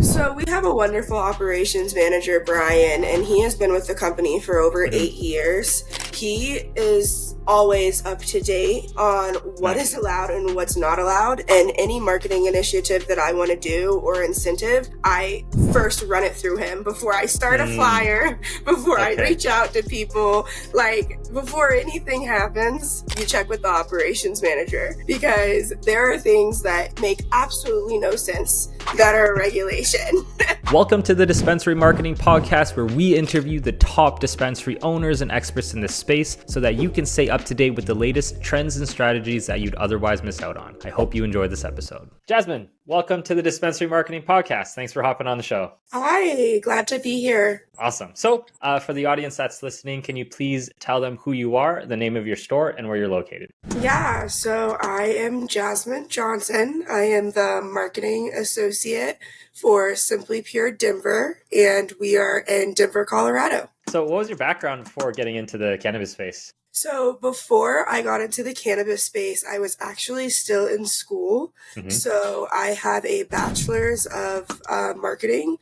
So we have a wonderful operations manager, Brian, and he has been with the company for over 8 years. He is always up to date on what is allowed and what's not allowed, and any marketing initiative that I want to do or incentive, I first run it through him before I start a flyer, before I reach out to people. Like, before anything happens, you check with the operations manager, because there are things that make absolutely no sense that are a regulation. Welcome to the Dispensary Marketing Podcast, where we interview the top dispensary owners and experts in this space so that you can stay up to date with the latest trends and strategies that you'd otherwise miss out on. I hope you enjoy this episode. Jasmin, welcome to the Dispensary Marketing Podcast. Thanks for hopping on the show. Hi, glad to be here. Awesome. So for the audience that's listening, can you please tell them who you are, the name of your store, and where you're located? Yeah, so I am Jasmin Johnson. I am the marketing associate for Simply Pure Denver, and we are in Denver, Colorado. So what was your background before getting into the cannabis space? So before I got into the cannabis space, I was actually still in school. So I have a bachelor's of marketing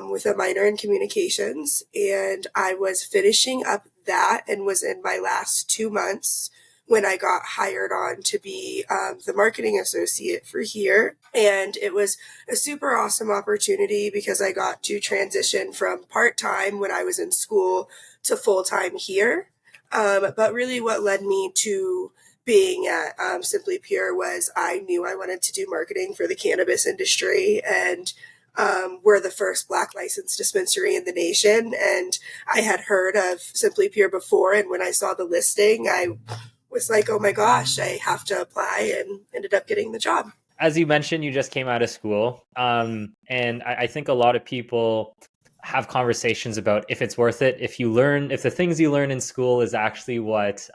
with a minor in communications, and I was finishing up that and was in my last 2 months when I got hired on to be the marketing associate for here. And it was a super awesome opportunity because I got to transition from part-time when I was in school to full-time here. But really what led me to being at Simply Pure was I knew I wanted to do marketing for the cannabis industry, and we're the first Black licensed dispensary in the nation. And I had heard of Simply Pure before, and when I saw the listing, I was like, oh my gosh, I have to apply, and ended up getting the job. As you mentioned, you just came out of school. And I think a lot of people have conversations about if it's worth it, if the things you learn in school is actually what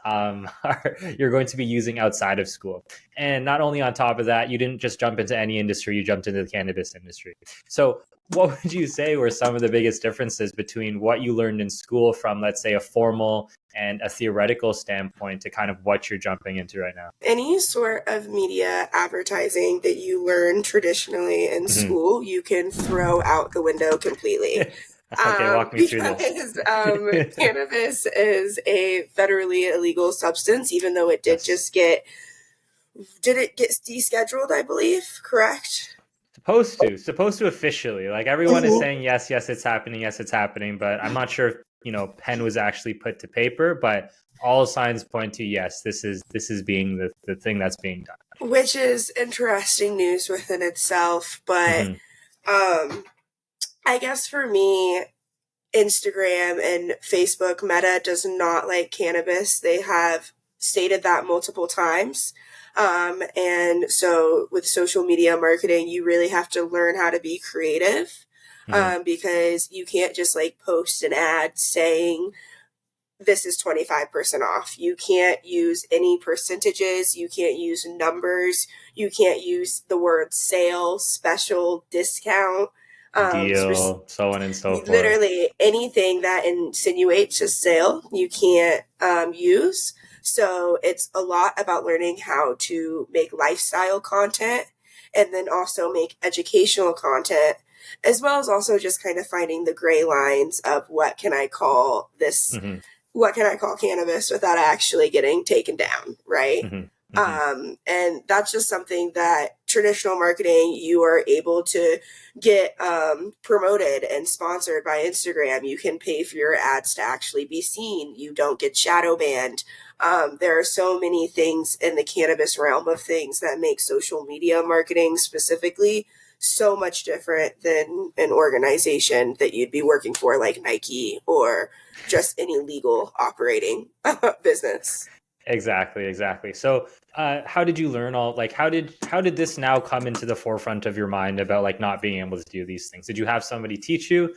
you're going to be using outside of school. And not only on top of that, you didn't just jump into any industry, you jumped into the cannabis industry. So what would you say were some of the biggest differences between what you learned in school from, let's say, a formal and a theoretical standpoint to kind of what you're jumping into right now? Any sort of media advertising that you learn traditionally in school, you can throw out the window completely. Okay, walk me through this. Cannabis is a federally illegal substance, even though it did get descheduled, I believe, correct? Supposed to officially. Like, everyone is saying yes, it's happening, but I'm not sure if pen was actually put to paper, but all signs point to yes, this is being the thing that's being done. Which is interesting news within itself, but I guess for me, Instagram and Facebook, Meta does not like cannabis. They have stated that multiple times. And so with social media marketing, you really have to learn how to be creative, because you can't just post an ad saying this is 25% off. You can't use any percentages. You can't use numbers. You can't use the word sale, special, discount, deal, so on and so forth. Literally anything that insinuates a sale, you can't use. So it's a lot about learning how to make lifestyle content and then also make educational content, as well as also just kind of finding the gray lines of what can I call this, what can I call cannabis without actually getting taken down, right? And that's just something that traditional marketing, you are able to get promoted and sponsored by Instagram. You can pay for your ads to actually be seen. You don't get shadow banned. There are so many things in the cannabis realm of things that make social media marketing specifically so much different than an organization that you'd be working for, like Nike or just any legal operating business. Exactly. So how did you learn how did this now come into the forefront of your mind about not being able to do these things? Did you have somebody teach you?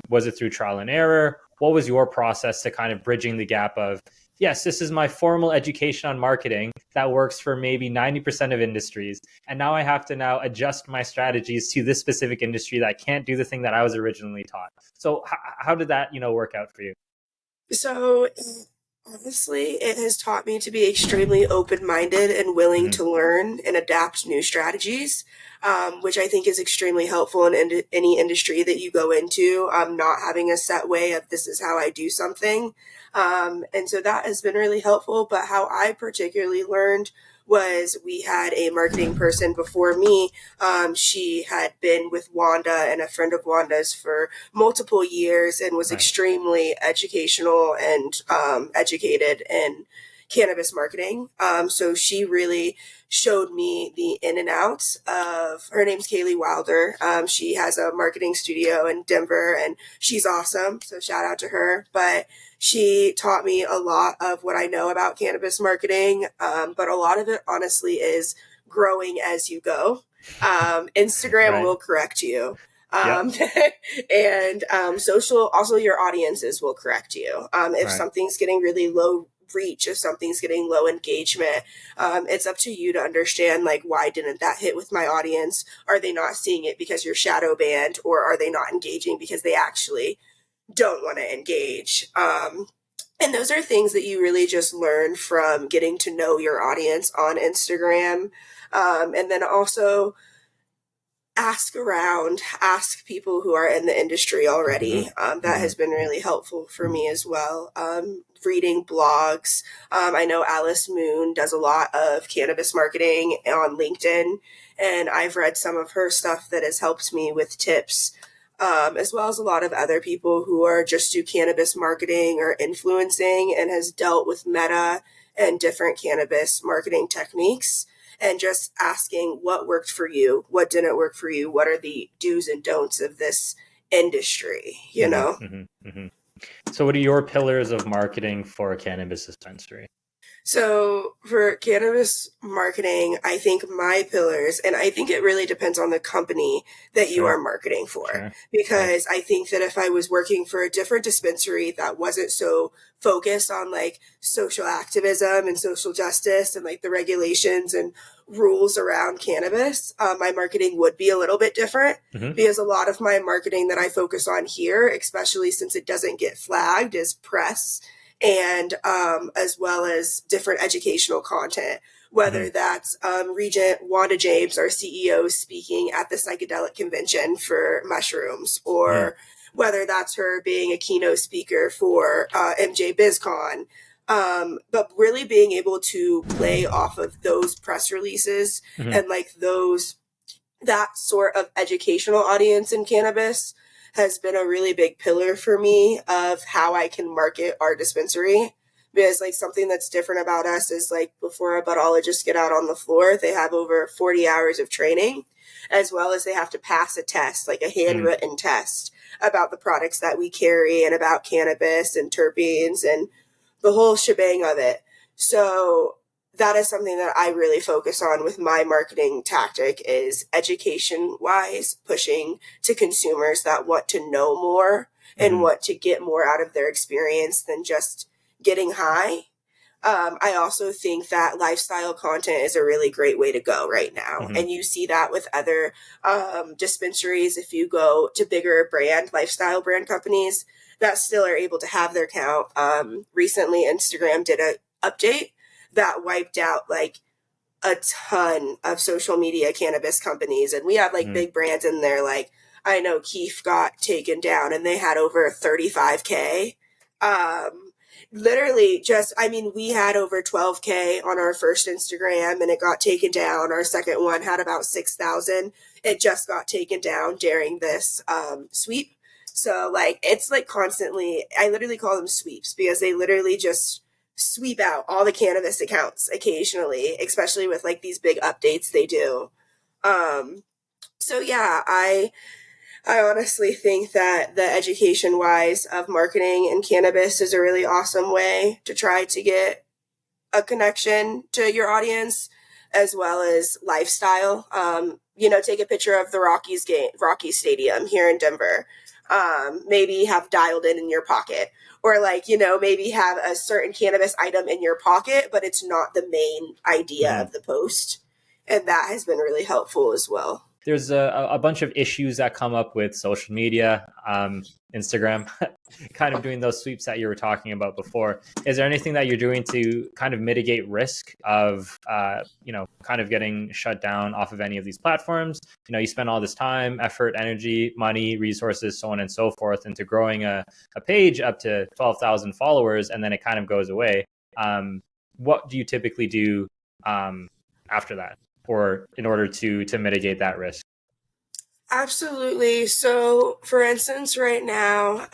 Was it through trial and error? What was your process to kind of bridging the gap of, yes, this is my formal education on marketing that works for maybe 90% of industries, and now I have to adjust my strategies to this specific industry that can't do the thing that I was originally taught? So how did that work out for you? So Honestly, it has taught me to be extremely open minded and willing Mm-hmm. to learn and adapt new strategies, which I think is extremely helpful in any industry that you go into. Not having a set way of this is how I do something. And so that has been really helpful. But how I particularly learned was we had a marketing person before me. She had been with Wanda and a friend of Wanda's for multiple years and was Right. extremely educational and educated in cannabis marketing. So she really showed me the in and outs of, her name's Kaylee Wilder. She has a marketing studio in Denver and she's awesome. So shout out to her. But she taught me a lot of what I know about cannabis marketing. But a lot of it honestly is growing as you go. Instagram Right. will correct you. Yep. Um, and social, also your audiences will correct you. If Right. something's getting really low reach, if something's getting low engagement, it's up to you to understand, like, why didn't that hit with my audience? Are they not seeing it because you're shadow banned, or are they not engaging because they actually don't want to engage? And those are things that you really just learn from getting to know your audience on Instagram. And then also ask around, ask people who are in the industry Mm-hmm. already. That Mm-hmm. has been really helpful for me as well. Reading blogs. I know Alice Moon does a lot of cannabis marketing on LinkedIn, and I've read some of her stuff that has helped me with tips. As well as a lot of other people who are just do cannabis marketing or influencing and has dealt with meta and different cannabis marketing techniques, and just asking what worked for you, what didn't work for you, what are the do's and don'ts of this industry, you know? Mm-hmm. Mm-hmm. Mm-hmm. So, what are your pillars of marketing for a cannabis dispensary? So for cannabis marketing, I think my pillars, and I think it really depends on the company that you are Sure. marketing for, Sure. Sure. because I think that if I was working for a different dispensary that wasn't so focused on like social activism and social justice and like the regulations and rules around cannabis, my marketing would be a little bit different, Mm-hmm. because a lot of my marketing that I focus on here, especially since it doesn't get flagged, is press and as well as different educational content. Whether Mm-hmm. that's Regent Wanda James, our CEO, speaking at the psychedelic convention for mushrooms, Mm-hmm. or whether that's her being a keynote speaker for MJ BizCon. But really being able to play off of those press releases Mm-hmm. and like those, that sort of educational audience in cannabis has been a really big pillar for me of how I can market our dispensary. Because like something that's different about us is like before a budologist get out on the floor, they have over 40 hours of training, as well as they have to pass a test, like a Mm-hmm. handwritten test about the products that we carry and about cannabis and terpenes and the whole shebang of it. So that is something that I really focus on with my marketing tactic, is education wise, pushing to consumers that want to know more and Mm-hmm. want to get more out of their experience than just getting high. I also think that lifestyle content is a really great way to go right now. Mm-hmm. And you see that with other dispensaries. If you go to bigger brand, lifestyle brand companies that still are able to have their count. Recently, Instagram did a update that wiped out like a ton of social media cannabis companies. And we have like Mm-hmm. big brands in there. Like I know Keef got taken down and they had over 35K. Um, Literally just, I mean, we had over 12K on our first Instagram and it got taken down. Our second one had about 6,000. It just got taken down during this sweep. So like it's like constantly, I literally call them sweeps because they literally just sweep out all the cannabis accounts occasionally, especially with like these big updates they do. Um, so yeah, I honestly think that the education wise of marketing and cannabis is a really awesome way to try to get a connection to your audience, as well as lifestyle. Take a picture of the Rockies game, Rocky Stadium here in Denver. Maybe have dialed in your pocket, or like maybe have a certain cannabis item in your pocket, but it's not the main idea Mm-hmm. of the post, and that has been really helpful as well. There's a bunch of issues that come up with social media, Instagram. kind of doing those sweeps that you were talking about before. Is there anything that you're doing to kind of mitigate risk of, kind of getting shut down off of any of these platforms? You spend all this time, effort, energy, money, resources, so on and so forth, into growing a page up to 12,000 followers, and then it kind of goes away. What do you typically do after that, or in order to mitigate that risk? Absolutely. So, for instance, right now,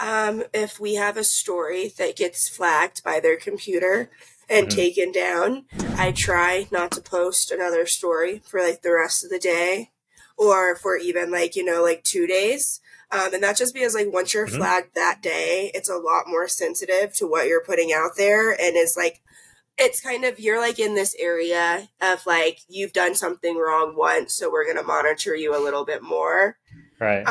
if we have a story that gets flagged by their computer and taken down, I try not to post another story for like the rest of the day or for even like, 2 days. And that's just because like once you're flagged that day, it's a lot more sensitive to what you're putting out there. And it's like, it's kind of, you're like in this area of like, you've done something wrong once, so we're going to monitor you a little bit more. Right.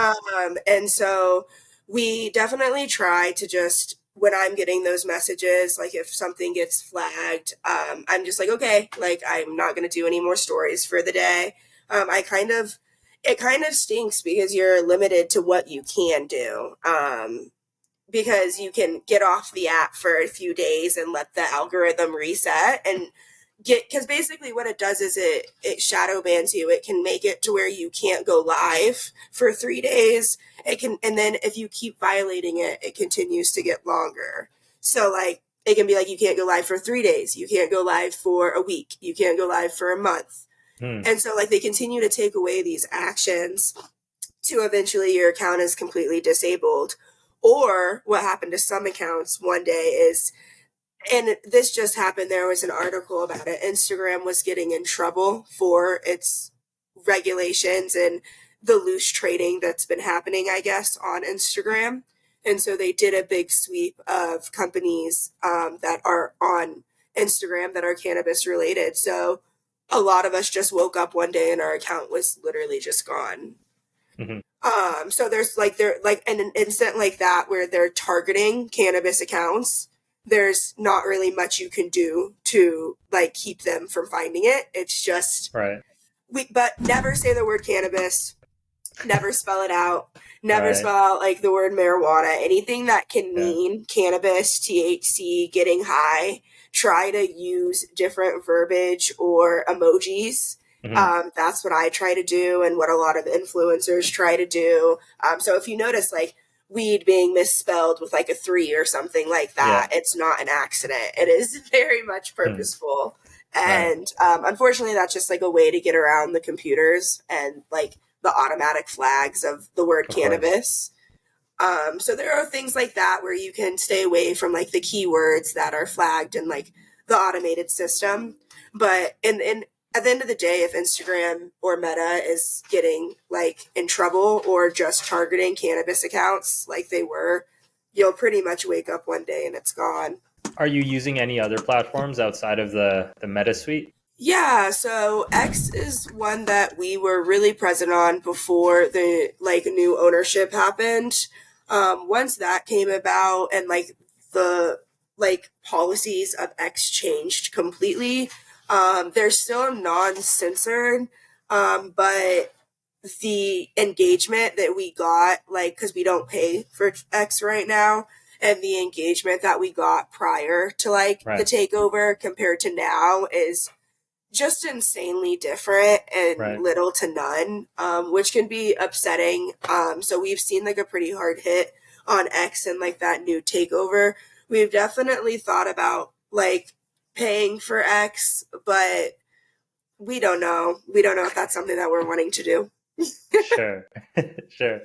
And so we definitely try to just, when I'm getting those messages, like if something gets flagged, I'm just like, okay, like I'm not going to do any more stories for the day. It kind of stinks because you're limited to what you can do. Because you can get off the app for a few days and let the algorithm reset and because basically what it does is it shadow bans you. It can make it to where you can't go live for 3 days. And then if you keep violating it, it continues to get longer. So like it can be like you can't go live for 3 days, you can't go live for a week, you can't go live for a month. And so like they continue to take away these actions to eventually your account is completely disabled. Or what happened to some accounts one day is, and this just happened, there was an article about it, Instagram was getting in trouble for its regulations and the loose trading that's been happening, I guess, on Instagram. And so they did a big sweep of companies that are on Instagram that are cannabis related. So a lot of us just woke up one day and our account was literally just gone. So there's like an incident like that where they're targeting cannabis accounts. There's not really much you can do to like keep them from finding it. It's just Right. but never say the word cannabis, never spell it out, never spell out like the word marijuana, anything that can mean cannabis, THC, getting high. Try to use different verbiage or emojis. That's what I try to do and what a lot of influencers try to do. So if you notice like weed being misspelled with like a 3 or something like that, it's not an accident. It is very much purposeful. And unfortunately, that's just like a way to get around the computers and like the automatic flags of the word cannabis. So there are things like that where you can stay away from like the keywords that are flagged in like the automated system. But at the end of the day, if Instagram or Meta is getting like in trouble or just targeting cannabis accounts like they were, you'll pretty much wake up one day and it's gone. Are you using any other platforms outside of the Meta suite? Yeah, so X is one that we were really present on before the like new ownership happened. Once that came about and like the like policies of X changed completely, they're still non-censored, but the engagement that we got, like, because we don't pay for X right now, and the engagement that we got prior to like the takeover compared to now is just insanely different and little to none, which can be upsetting. So we've seen like a pretty hard hit on X and like that new takeover. We've definitely thought about like paying for X, but we don't know. We don't know if that's something that we're wanting to do. Sure. Sure.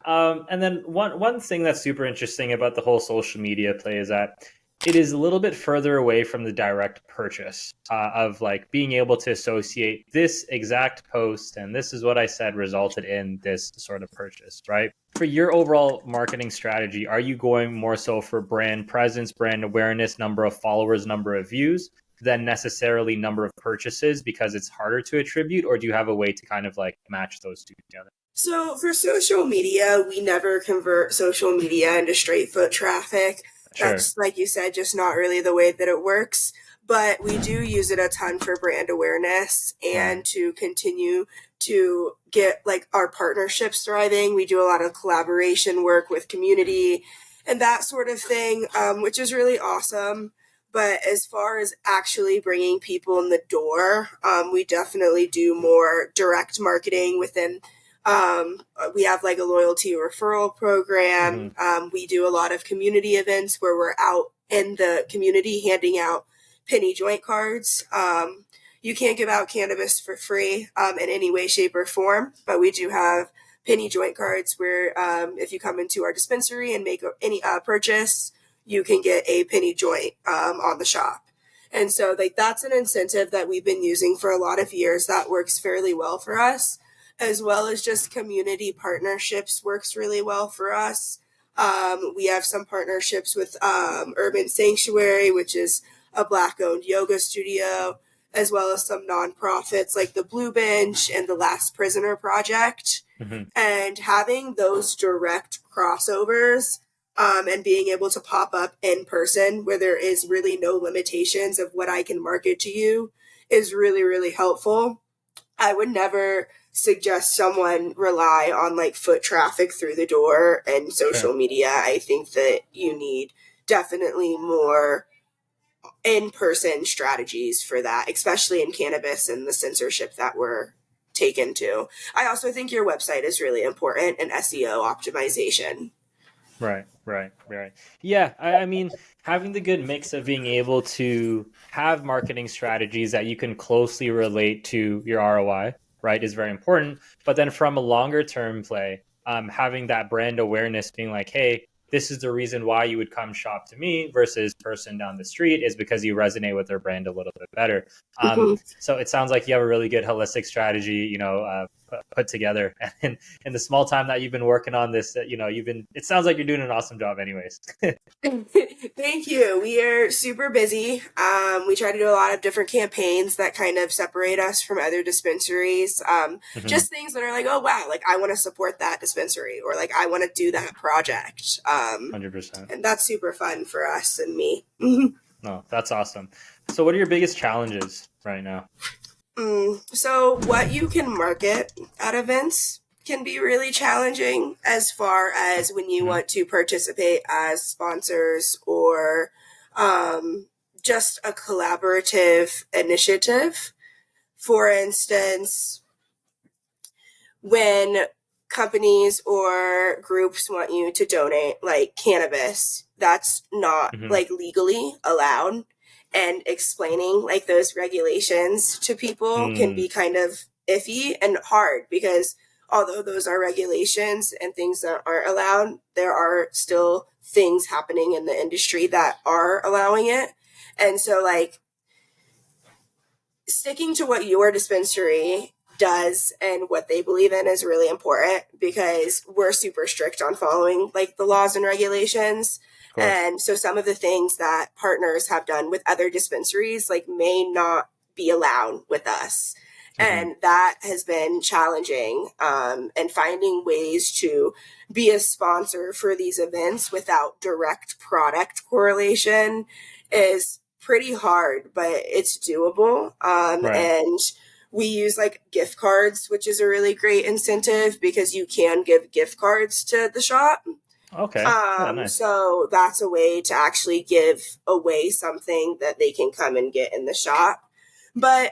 And then one thing that's super interesting about the whole social media play is that it is a little bit further away from the direct purchase of like being able to associate this exact post and this is what I said resulted in this sort of purchase, right? For your overall marketing strategy, are you going more so for brand presence, brand awareness, number of followers, number of views, than necessarily number of purchases because it's harder to attribute, or do you have a way to kind of like match those two together? So for social media, we never convert social media into straight foot traffic. That's, like you said, just not really the way that it works. But we do use it a ton for brand awareness and to continue to get like our partnerships thriving. We do a lot of collaboration work with community and that sort of thing, which is really awesome. But as far as actually bringing people in the door, we definitely do more direct marketing within. We have like a loyalty referral program. We do a lot of community events where we're out in the community handing out penny joint cards. You can't give out cannabis for free in any way, shape, or form, but we do have penny joint cards where if you come into our dispensary and make any purchase, you can get a penny joint on the shop. And so like that's an incentive that we've been using for a lot of years that works fairly well for us, as well as just community partnerships works really well for us. We have some partnerships with Urban Sanctuary, which is a Black-owned yoga studio, as well as some nonprofits like the Blue Bench and the Last Prisoner Project. And having those direct crossovers and being able to pop up in person where there is really no limitations of what I can market to you is really, really helpful. I would never suggest someone rely on like foot traffic through the door and social media. I think that you need definitely more in-person strategies for that, especially in cannabis and the censorship that we're taken to. I also think your website is really important and SEO optimization. Right. Yeah, I mean, having the good mix of being able to have marketing strategies that you can closely relate to your ROI, right, is very important. But then from a longer term play, having that brand awareness being like, hey, this is the reason why you would come shop to me versus person down the street is because you resonate with their brand a little bit better. So it sounds like you have a really good holistic strategy, put together. And in the small time that you've been working on this, it sounds like you're doing an awesome job anyways. Thank you. We are super busy. We try to do a lot of different campaigns that kind of separate us from other dispensaries. Just things that are like, oh, wow, like I want to support that dispensary or like I want to do that project. 100%. And that's super fun for us and me. No, that's awesome. So what are your biggest challenges right now? So what you can market at events can be really challenging as far as when you want to participate as sponsors or just a collaborative initiative. For instance, when companies or groups want you to donate like cannabis, that's not like legally allowed. And explaining like those regulations to people can be kind of iffy and hard because although those are regulations and things that aren't allowed, there are still things happening in the industry that are allowing it. And so like sticking to what your dispensary does and what they believe in is really important because we're super strict on following like the laws and regulations. And so some of the things that partners have done with other dispensaries like may not be allowed with us. And that has been challenging. And finding ways to be a sponsor for these events without direct product correlation is pretty hard, but it's doable. And we use like gift cards, which is a really great incentive because you can give gift cards to the shop. Okay. Nice. So that's a way to actually give away something that they can come and get in the shop. But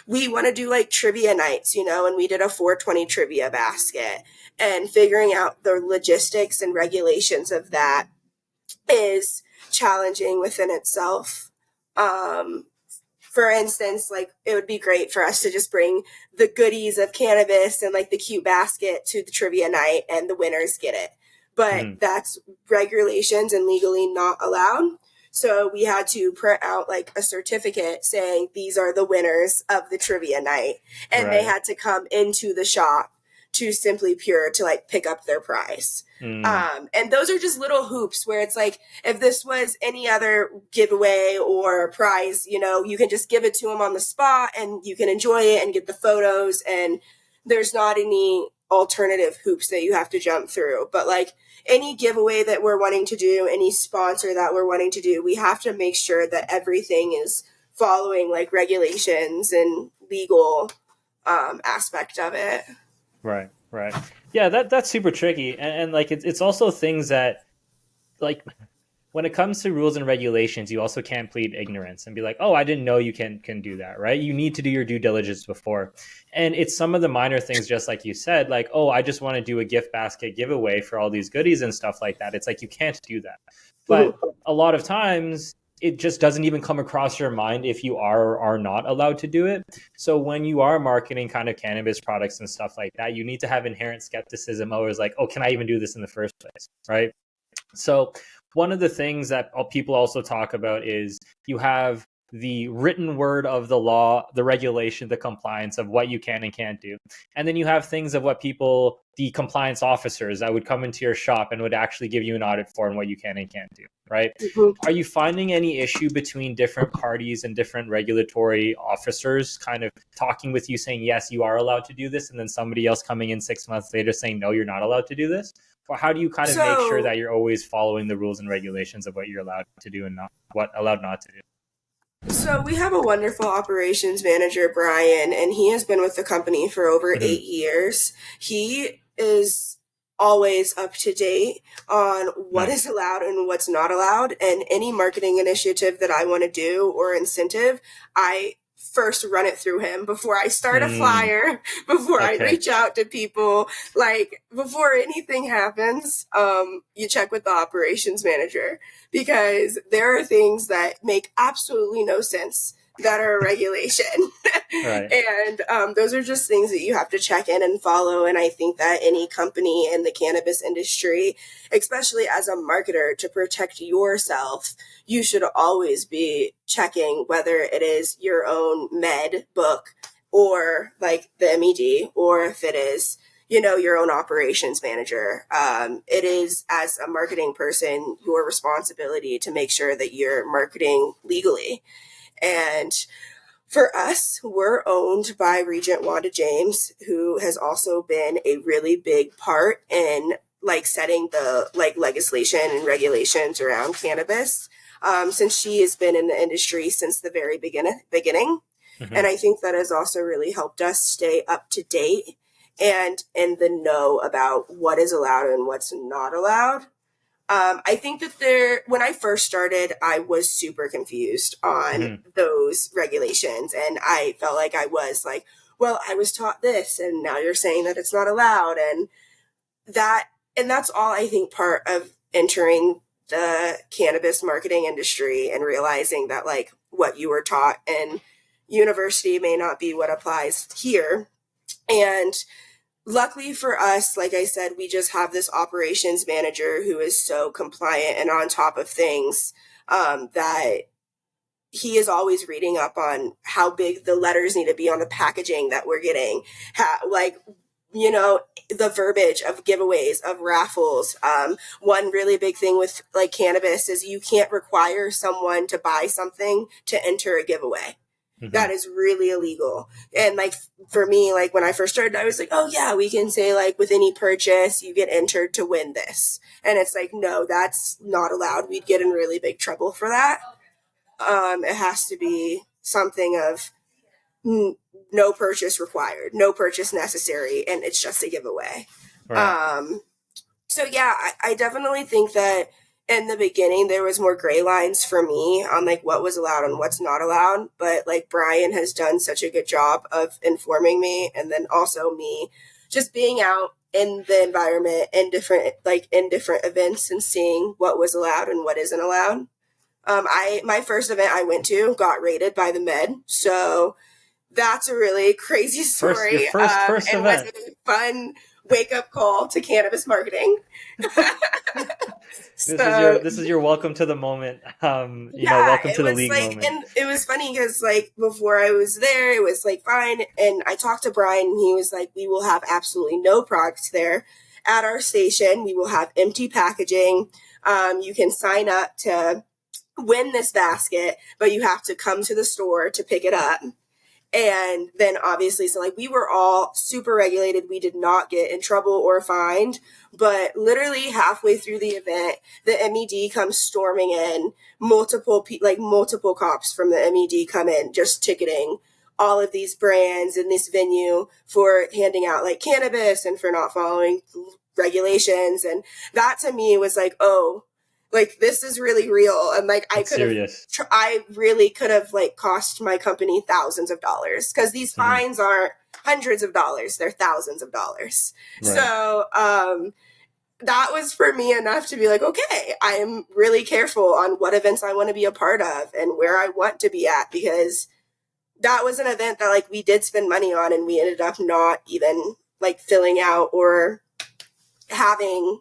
we want to do like trivia nights, and we did a 420 trivia basket, and figuring out the logistics and regulations of that is challenging within itself. For instance, like it would be great for us to just bring the goodies of cannabis and like the cute basket to the trivia night and the winners get it. But that's regulations and legally not allowed. So we had to print out like a certificate saying these are the winners of the trivia night. And they had to come into the shop to Simply Pure to like pick up their prize. And those are just little hoops where it's like, if this was any other giveaway or prize, you can just give it to them on the spot and you can enjoy it and get the photos, and there's not any alternative hoops that you have to jump through. But like any giveaway that we're wanting to do, any sponsor that we're wanting to do, we have to make sure that everything is following like regulations and legal aspect of it. Right. Yeah, that's super tricky, and like it's also things that like when it comes to rules and regulations, you also can't plead ignorance and be like, "Oh, I didn't know you can do that." Right? You need to do your due diligence before, and it's some of the minor things, just like you said, like, "Oh, I just want to do a gift basket giveaway for all these goodies and stuff like that." It's like you can't do that, but a lot of times it just doesn't even come across your mind if you are or are not allowed to do it. So when you are marketing kind of cannabis products and stuff like that, you need to have inherent skepticism. Always like, "Oh, can I even do this in the first place?" Right? So one of the things that people also talk about is you have the written word of the law, the regulation, the compliance of what you can and can't do. And then you have things of what people, the compliance officers that would come into your shop and would actually give you an audit for and what you can and can't do, right? Are you finding any issue between different parties and different regulatory officers kind of talking with you saying, yes, you are allowed to do this, and then somebody else coming in 6 months later saying, no, you're not allowed to do this? Or how do you kind of make sure that you're always following the rules and regulations of what you're allowed to do and not what allowed not to do? So we have a wonderful operations manager, Brian, and he has been with the company for over 8 years. He is always up to date on what is allowed and what's not allowed. And any marketing initiative that I want to do or incentive, I first run it through him before I start a flyer, before I reach out to people. Like before anything happens, you check with the operations manager, because there are things that make absolutely no sense that are a regulation. Right. And those are just things that you have to check in and follow. And I think that any company in the cannabis industry, especially as a marketer, to protect yourself, you should always be checking whether it is your own med book or like the MED, or if it is, you know, your own operations manager. It is, as a marketing person, your responsibility to make sure that you're marketing legally. And for us, we're owned by Regent Wanda James, who has also been a really big part in like setting the like legislation and regulations around cannabis, since she has been in the industry since the very beginning. And I think that has also really helped us stay up to date and in the know about what is allowed and what's not allowed. I think that when I first started, I was super confused on those regulations. And I felt like I was like, well, I was taught this and now you're saying that it's not allowed. And that's all, I think, part of entering the cannabis marketing industry and realizing that like what you were taught in university may not be what applies here. And luckily for us, like I said, we just have this operations manager who is so compliant and on top of things, that he is always reading up on how big the letters need to be on the packaging that we're getting, like, you know, the verbiage of giveaways, of raffles. One really big thing with like cannabis is you can't require someone to buy something to enter a giveaway. That is really illegal. And like for me, like when I first started, I was like, oh yeah, we can say like with any purchase, you get entered to win this. And it's like, no, that's not allowed. We'd get in really big trouble for that. It has to be something of no purchase required, no purchase necessary, and it's just a giveaway. Right. So yeah, I definitely think that in the beginning, there was more gray lines for me on like what was allowed and what's not allowed. But like Brian has done such a good job of informing me. And then also me just being out in the environment in different events and seeing what was allowed and what isn't allowed. My first event I went to got raided by the Med. So that's a really crazy story. Your first and event. Was a fun wake-up call to cannabis marketing. This is your welcome to the moment. Welcome to the league moment. And it was funny because like before I was there, it was like fine. And I talked to Brian and he was like, we will have absolutely no products there at our station. We will have empty packaging. You can sign up to win this basket, but you have to come to the store to pick it up. And then obviously, so like we were all super regulated. We did not get in trouble or fined, but literally halfway through the event, the MED comes storming in. Multiple cops from the MED come in, just ticketing all of these brands in this venue for handing out like cannabis and for not following regulations. And that to me was like, oh, like this is really real. And like It's serious. I really could have like cost my company thousands of dollars, because these fines aren't hundreds of dollars, they're thousands of dollars. Right. So that was for me enough to be like, okay, I am really careful on what events I want to be a part of and where I want to be at, because that was an event that like we did spend money on and we ended up not even like filling out or having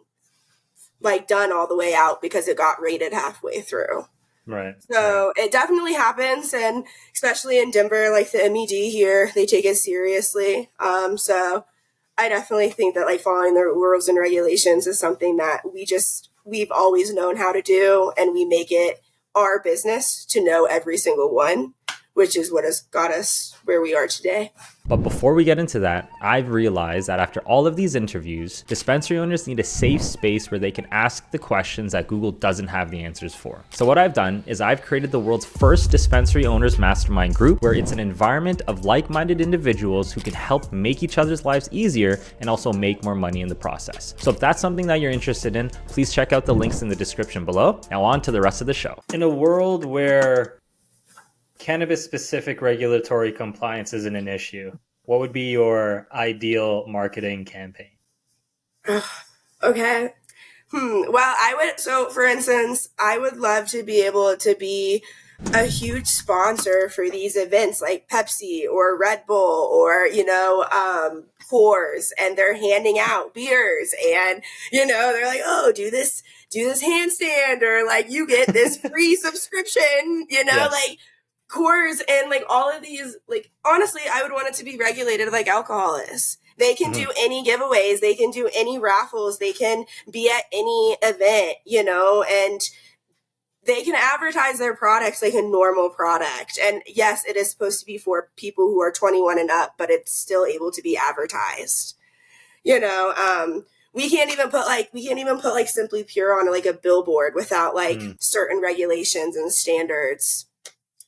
like done all the way out because it got rated halfway through. Right. So it definitely happens, and especially in Denver, like the MED here, they take it seriously. So I definitely think that like following the rules and regulations is something that we've always known how to do, and we make it our business to know every single one, which is what has got us where we are today. But before we get into that, I've realized that after all of these interviews, dispensary owners need a safe space where they can ask the questions that Google doesn't have the answers for. So what I've done is I've created the world's first dispensary owners mastermind group, where it's an environment of like-minded individuals who can help make each other's lives easier and also make more money in the process. So if that's something that you're interested in, please check out the links in the description below. Now on to the rest of the show. In a world where cannabis-specific regulatory compliance isn't an issue, what would be your ideal marketing campaign? Okay. Well, so for instance, I would love to be able to be a huge sponsor for these events like Pepsi or Red Bull or, Coors, and they're handing out beers and, they're like, oh, do this handstand, or like you get this free subscription, yes. Like Coors and like all of these, like, honestly, I would want it to be regulated like alcohol is. They can do any giveaways, they can do any raffles, they can be at any event, and they can advertise their products like a normal product. And yes, it is supposed to be for people who are 21 and up, but it's still able to be advertised. We can't even put like Simply Pure on like a billboard without like certain regulations and standards,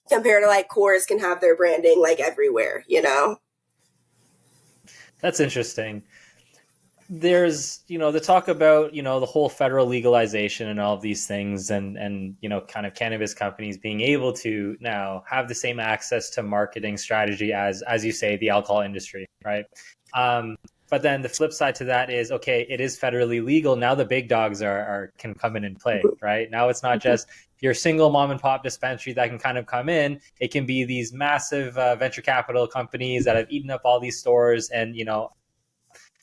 compared to like Coors can have their branding like everywhere, That's interesting. There's, the talk about, the whole federal legalization and all of these things, and kind of cannabis companies being able to now have the same access to marketing strategy as you say, the alcohol industry, right? But then the flip side to that is, okay, it is federally legal. Now the big dogs can come in and play, right? Now it's not just your single mom and pop dispensary that can kind of come in. It can be these massive venture capital companies that have eaten up all these stores and,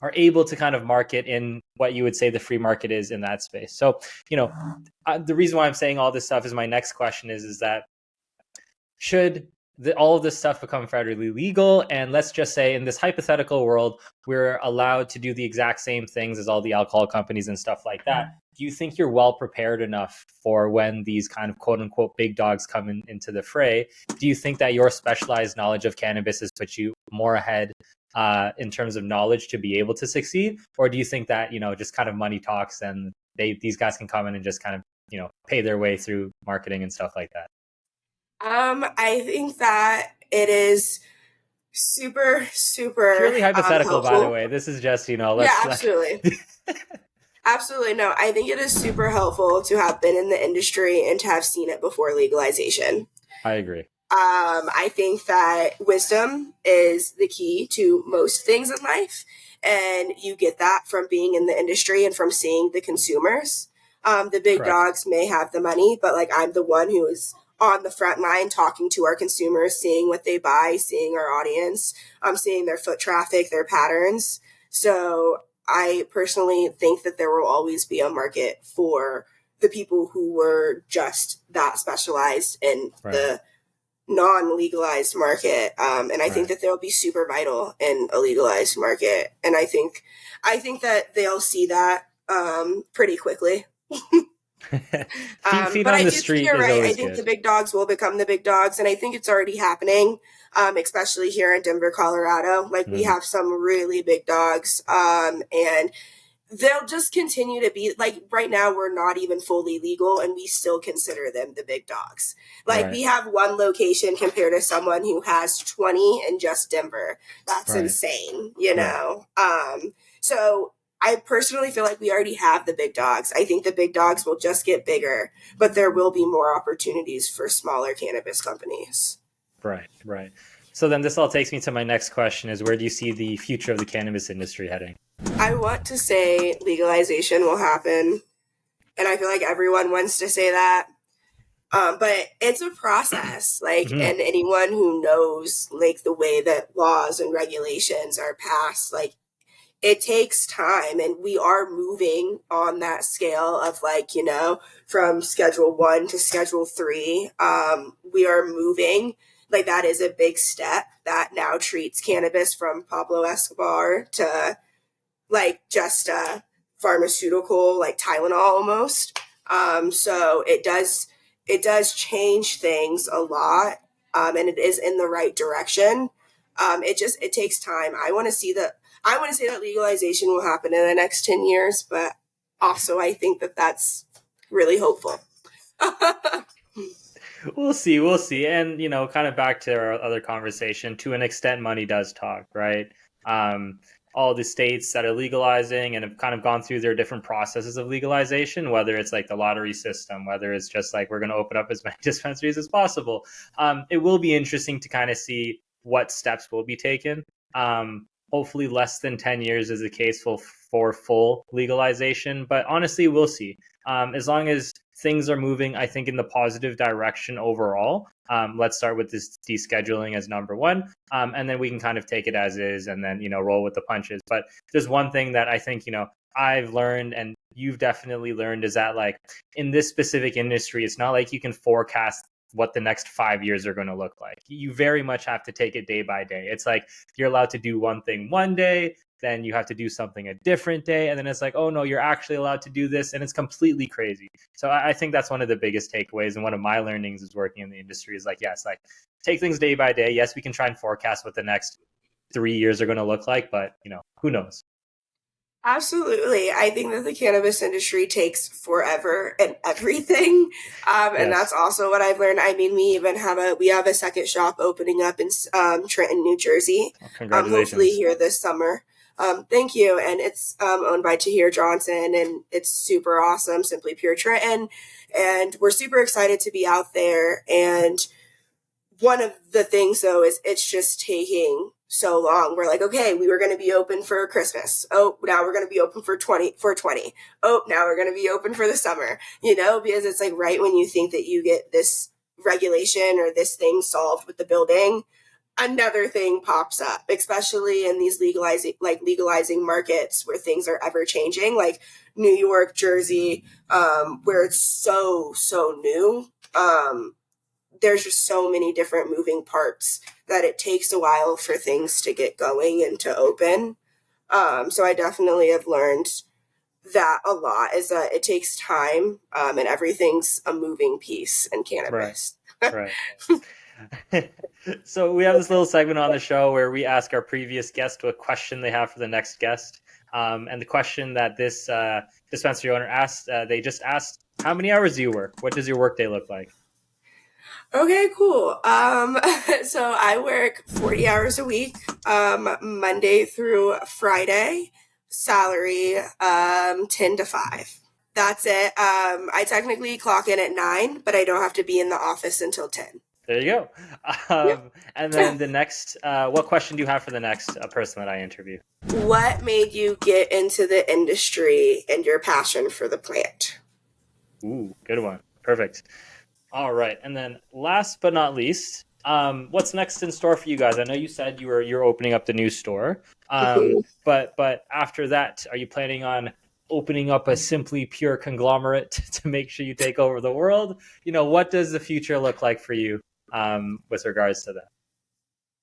are able to kind of market in what you would say the free market is in that space. So, the reason why I'm saying all this stuff is my next question is that should all of this stuff become federally legal, and let's just say in this hypothetical world, we're allowed to do the exact same things as all the alcohol companies and stuff like that. Do you think you're well prepared enough for when these kind of quote unquote big dogs come into the fray? Do you think that your specialized knowledge of cannabis has put you more ahead in terms of knowledge to be able to succeed? Or do you think that, just kind of money talks and these guys can come in and just kind of, pay their way through marketing and stuff like that? I think that it is super, super purely hypothetical, by the way. This is just, absolutely. Absolutely. No, I think it is super helpful to have been in the industry and to have seen it before legalization. I agree. I think that wisdom is the key to most things in life. And you get that from being in the industry and from seeing the consumers. The big Correct. Dogs may have the money, but like I'm the one who is on the front line talking to our consumers, seeing what they buy, seeing our audience, seeing their foot traffic, their patterns. So I personally think that there will always be a market for the people who were just that specialized in right. the non-legalized market. And I right. think that they'll be super vital in a legalized market. And I think that they'll see that pretty quickly. feet but on I the do street think you're is right. always I think good. the big dogs will become the big dogs, and I think it's already happening, especially here in Denver, Colorado. Like we have some really big dogs, and they'll just continue to be like right now. We're not even fully legal, and we still consider them the big dogs. Like right. we have one location compared to someone who has 20 in just Denver. That's right. insane, you know. Right. So I personally feel like we already have the big dogs. I think the big dogs will just get bigger, but there will be more opportunities for smaller cannabis companies. Right, right. So then this all takes me to my next question is, where do you see the future of the cannabis industry heading? I want to say legalization will happen, and I feel like everyone wants to say that. But it's a process, like, Mm-hmm. and anyone who knows, like, the way that laws and regulations are passed, like, it takes time, and we are moving on that scale of, like, from Schedule 1 to Schedule 3. We are moving. Like, that is a big step that now treats cannabis from Pablo Escobar to, like, just a pharmaceutical, like Tylenol almost. So it does change things a lot, and it is in the right direction. It takes time. I want to say that legalization will happen in the next 10 years, but also I think that that's really hopeful. We'll see, we'll see. And, kind of back to our other conversation, to an extent, money does talk, right? Um, all the states that are legalizing and have kind of gone through their different processes of legalization, whether it's like the lottery system, whether it's just like we're going to open up as many dispensaries as possible. It will be interesting to kind of see what steps will be taken. Hopefully, less than 10 years is the case for full legalization, but honestly, we'll see. As long as things are moving, I think, in the positive direction overall. Let's start with this descheduling as number one, and then we can kind of take it as is, and then roll with the punches. But there's one thing that I think I've learned, and you've definitely learned, is that like in this specific industry, it's not like you can forecast what the next 5 years are going to look like. You very much have to take it day by day. It's like you're allowed to do one thing one day, then you have to do something a different day, and then it's like, oh no, you're actually allowed to do this, and it's completely crazy. So I think that's one of the biggest takeaways, and one of my learnings is working in the industry is like, yes, like take things day by day. Yes, we can try and forecast what the next 3 years are going to look like, but who knows? Absolutely. I think that the cannabis industry takes forever and everything. And that's Yes. also what I've learned. I mean, we have a second shop opening up in Trenton, New Jersey. Well, Hopefully congratulations. here this summer. Thank you. And it's owned by Tahir Johnson, and it's super awesome. Simply Pure Trenton. And we're super excited to be out there. And one of the things though is it's just taking so long. We're like, okay, we were going to be open for Christmas. Oh, now we're going to be open for 20. Oh, now we're going to be open for the summer, because it's like right when you think that you get this regulation or this thing solved with the building, another thing pops up, especially in these legalizing markets where things are ever changing, like New York, Jersey, where it's so new. There's just so many different moving parts that it takes a while for things to get going and to open. So I definitely have learned that a lot, is that it takes time, and everything's a moving piece in Right. cannabis. Right. So we have this little segment on the show where we ask our previous guest what question they have for the next guest. And the question that this dispensary owner asked, they just asked, how many hours do you work? What does your workday look like? Okay, cool. So I work 40 hours a week, Monday through Friday, salary, 10 to 5. That's it. I technically clock in at 9, but I don't have to be in the office until 10. There you go. And then the next, what question do you have for the next person that I interview? What made you get into the industry and your passion for the plant? Ooh, good one. Perfect. All right. And then last but not least, what's next in store for you guys? I know you said you're opening up the new store. But after that, are you planning on opening up a Simply Pure conglomerate to make sure you take over the world? What does the future look like for you with regards to that?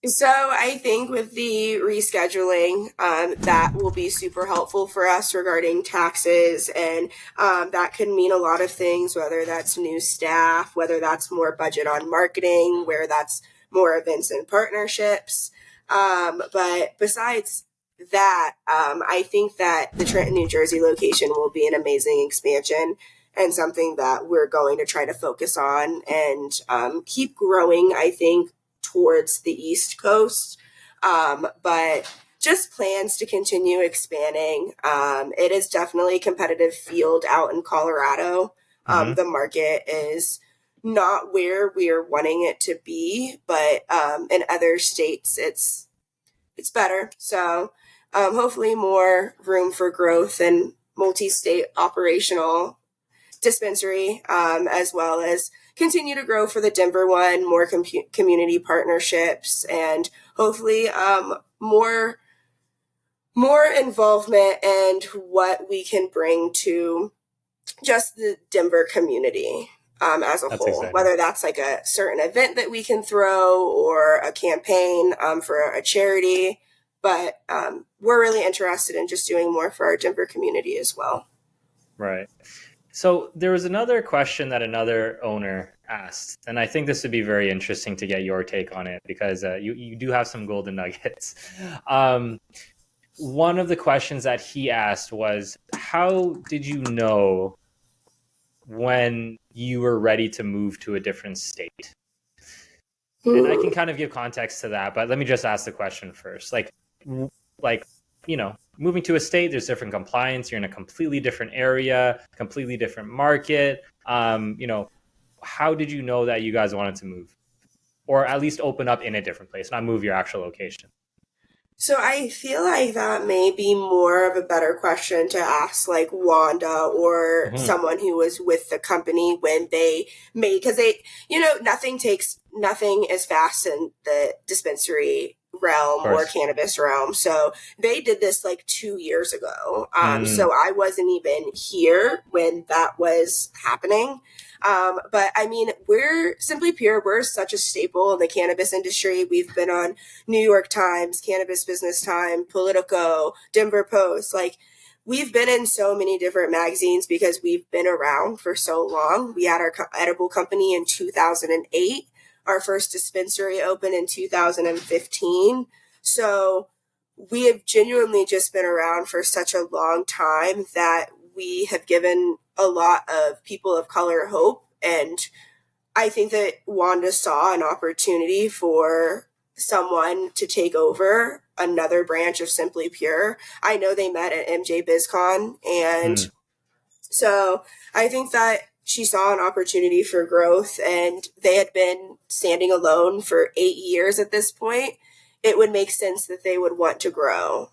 So I think with the rescheduling, that will be super helpful for us regarding taxes, and that could mean a lot of things, whether that's new staff, whether that's more budget on marketing, where that's more events and partnerships. But besides that, I think that the Trenton, New Jersey location will be an amazing expansion and something that we're going to try to focus on and keep growing, I think, towards the East Coast. But just plans to continue expanding. It is definitely a competitive field out in Colorado. The market is not where we are wanting it to be, but in other states, it's better. So hopefully more room for growth and multi-state operational dispensary, as well as continue to grow for the Denver one, more community partnerships, and hopefully more involvement and what we can bring to just the Denver community as a That's whole, exciting. whether that's like a certain event that we can throw or a campaign for a charity. But we're really interested in just doing more for our Denver community as well. Right. So there was another question that another owner asked, and I think this would be very interesting to get your take on it because you do have some golden nuggets. One of the questions that he asked was, how did you know when you were ready to move to a different state? And I can kind of give context to that, but let me just ask the question first. Like, moving to a state, there's different compliance. You're in a completely different area, completely different market. How did you know that you guys wanted to move, or at least open up in a different place, not move your actual location? So I feel like that may be more of a better question to ask like Wanda or someone who was with the company when they made, because nothing is fast in the dispensary realm or cannabis realm. So they did this like 2 years ago. So I wasn't even here when that was happening. But I mean, we're Simply Pure. We're such a staple in the cannabis industry. We've been on New York Times, Cannabis Business Time, Politico, Denver Post. Like, we've been in so many different magazines because we've been around for so long. We had our edible company in 2008. Our first dispensary opened in 2015. So we have genuinely just been around for such a long time that we have given a lot of people of color hope. And I think that Wanda saw an opportunity for someone to take over another branch of Simply Pure. I know they met at MJ BizCon. And so I think that she saw an opportunity for growth, and they had been standing alone for 8 years at this point. It would make sense that they would want to grow.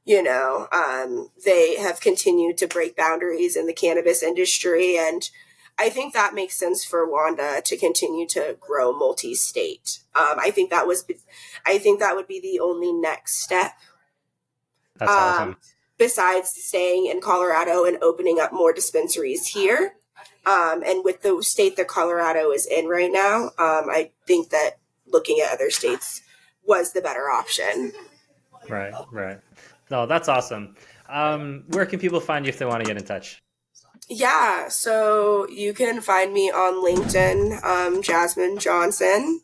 They have continued to break boundaries in the cannabis industry, and I think that makes sense for Wanda to continue to grow multi-state. I think that would be the only next step. That's awesome. Besides staying in Colorado and opening up more dispensaries here. And with the state that Colorado is in right now, I think that looking at other states was the better option. Right. No, that's awesome. Where can people find you if they want to get in touch? Yeah, so you can find me on LinkedIn, Jasmin Johnson.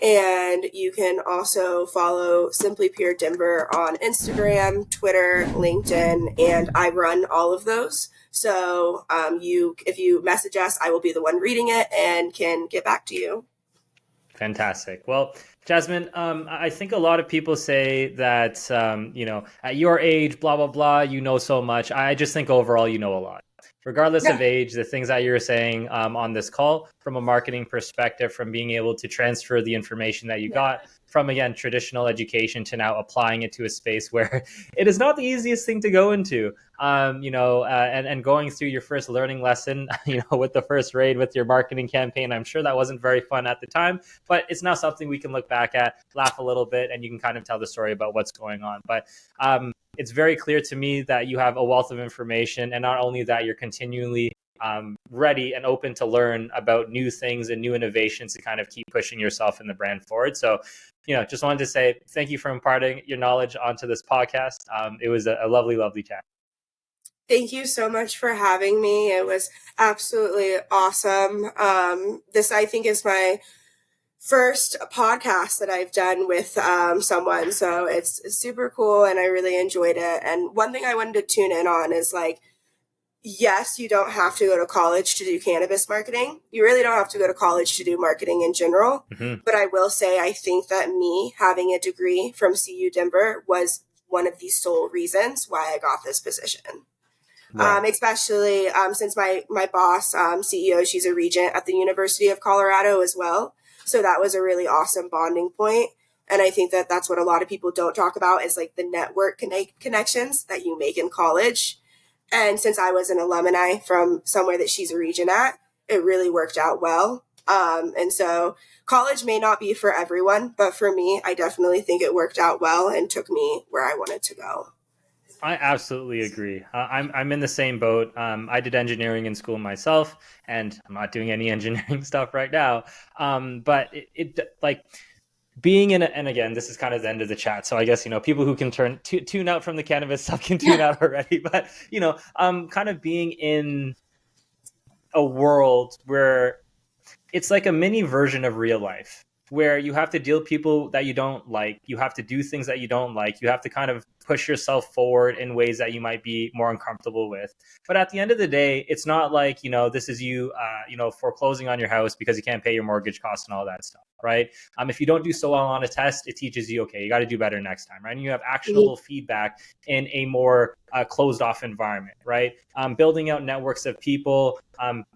And you can also follow Simply Pure Denver on Instagram, Twitter, LinkedIn, and I run all of those. So if you message us, I will be the one reading it and can get back to you. Fantastic. Well, Jasmin, I think a lot of people say that, at your age, blah, blah, blah, you know so much. I just think overall you know a lot. Regardless of age, the things that you're saying on this call, from a marketing perspective, from being able to transfer the information that you got from, again, traditional education to now applying it to a space where it is not the easiest thing to go into, and going through your first learning lesson, with the first raid with your marketing campaign. I'm sure that wasn't very fun at the time, but it's now something we can look back at, laugh a little bit, and you can kind of tell the story about what's going on. But it's very clear to me that you have a wealth of information, and not only that, you're continually ready and open to learn about new things and new innovations to kind of keep pushing yourself and the brand forward. So, just wanted to say thank you for imparting your knowledge onto this podcast. It was a lovely, lovely chat. Thank you so much for having me. It was absolutely awesome. This, I think, is my first podcast that I've done with someone. So it's super cool, and I really enjoyed it. And one thing I wanted to tune in on is like, yes, you don't have to go to college to do cannabis marketing. You really don't have to go to college to do marketing in general. But I will say, I think that me having a degree from CU Denver was one of the sole reasons why I got this position. Right. Especially since my boss, CEO, she's a regent at the University of Colorado as well. So that was a really awesome bonding point. And I think that that's what a lot of people don't talk about is like the network connections that you make in college. And since I was an alumni from somewhere that she's a regent at, it really worked out well. And so college may not be for everyone, but for me, I definitely think it worked out well and took me where I wanted to go. I absolutely agree. I'm in the same boat. I did engineering in school myself, and I'm not doing any engineering stuff right now. But it like being in and again, this is kind of the end of the chat. So I guess, people who can tune out from the cannabis stuff can tune out already. But, kind of being in a world where it's like a mini version of real life, where you have to deal with people that you don't like. You have to do things that you don't like. You have to kind of push yourself forward in ways that you might be more uncomfortable with. But at the end of the day, it's not like, this is you, foreclosing on your house because you can't pay your mortgage costs and all that stuff, right? If you don't do so well on a test, it teaches you, okay, you got to do better next time, right? And you have actionable feedback in a more closed off environment, right? Building out networks of people,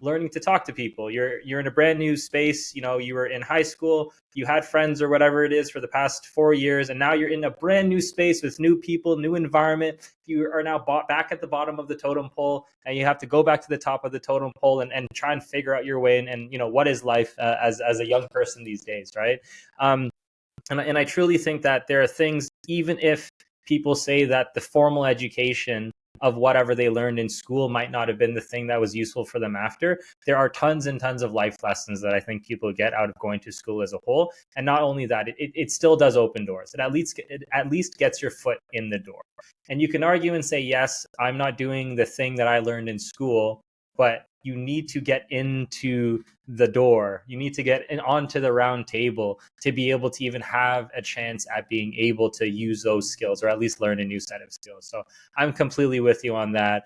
learning to talk to people. You're in a brand new space. You were in high school, you had friends or whatever it is for the past 4 years, and now you're in a brand new space with new people, new environment. You are now back at the bottom of the totem pole, and you have to go back to the top of the totem pole and try and figure out your way and what is life as a young person these days, right? And I truly think that there are things, even if people say that the formal education of whatever they learned in school might not have been the thing that was useful for them after, there are tons and tons of life lessons that I think people get out of going to school as a whole. And not only that, it still does open doors. It at least gets your foot in the door. And you can argue and say, yes, I'm not doing the thing that I learned in school, but you need to get into the door. You need to get onto the round table to be able to even have a chance at being able to use those skills, or at least learn a new set of skills. So I'm completely with you on that.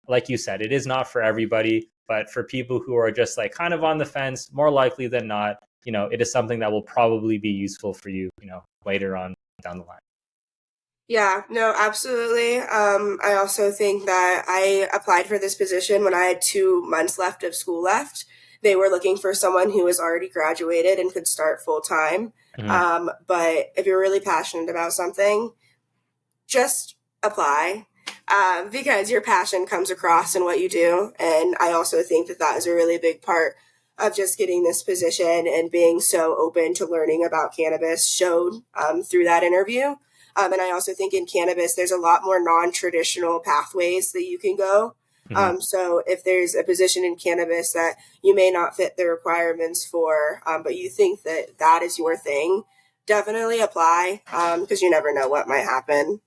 Like you said, it is not for everybody, but for people who are just like kind of on the fence, more likely than not, it is something that will probably be useful for you, later on down the line. Yeah, no, absolutely. I also think that I applied for this position when I had 2 months left of school left. They were looking for someone who was already graduated and could start full time. Mm-hmm. But if you're really passionate about something, just apply because your passion comes across in what you do. And I also think that that is a really big part of just getting this position and being so open to learning about cannabis showed through that interview. And I also think in cannabis, there's a lot more non-traditional pathways that you can go. Mm-hmm. So if there's a position in cannabis that you may not fit the requirements for, but you think that that is your thing, definitely apply because you never know what might happen.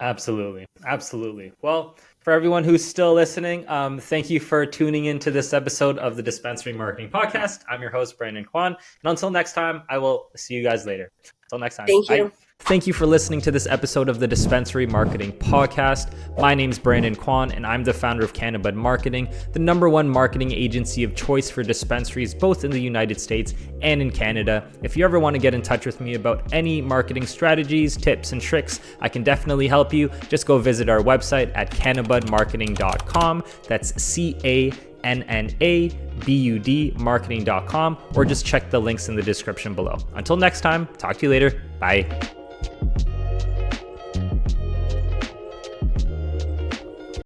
Absolutely. Absolutely. Well, for everyone who's still listening, thank you for tuning into this episode of the Dispensary Marketing Podcast. I'm your host, Brandon Kwan. And until next time, I will see you guys later. Until next time. Thank you. Bye. Thank you for listening to this episode of the Dispensary Marketing Podcast. My name's Brandon Kwan, and I'm the founder of Cannabud Marketing, the #1 marketing agency of choice for dispensaries, both in the United States and in Canada. If you ever want to get in touch with me about any marketing strategies, tips, and tricks, I can definitely help you. Just go visit our website at cannabudmarketing.com. That's CANNABUD marketing.com, or just check the links in the description below. Until next time, talk to you later. Bye.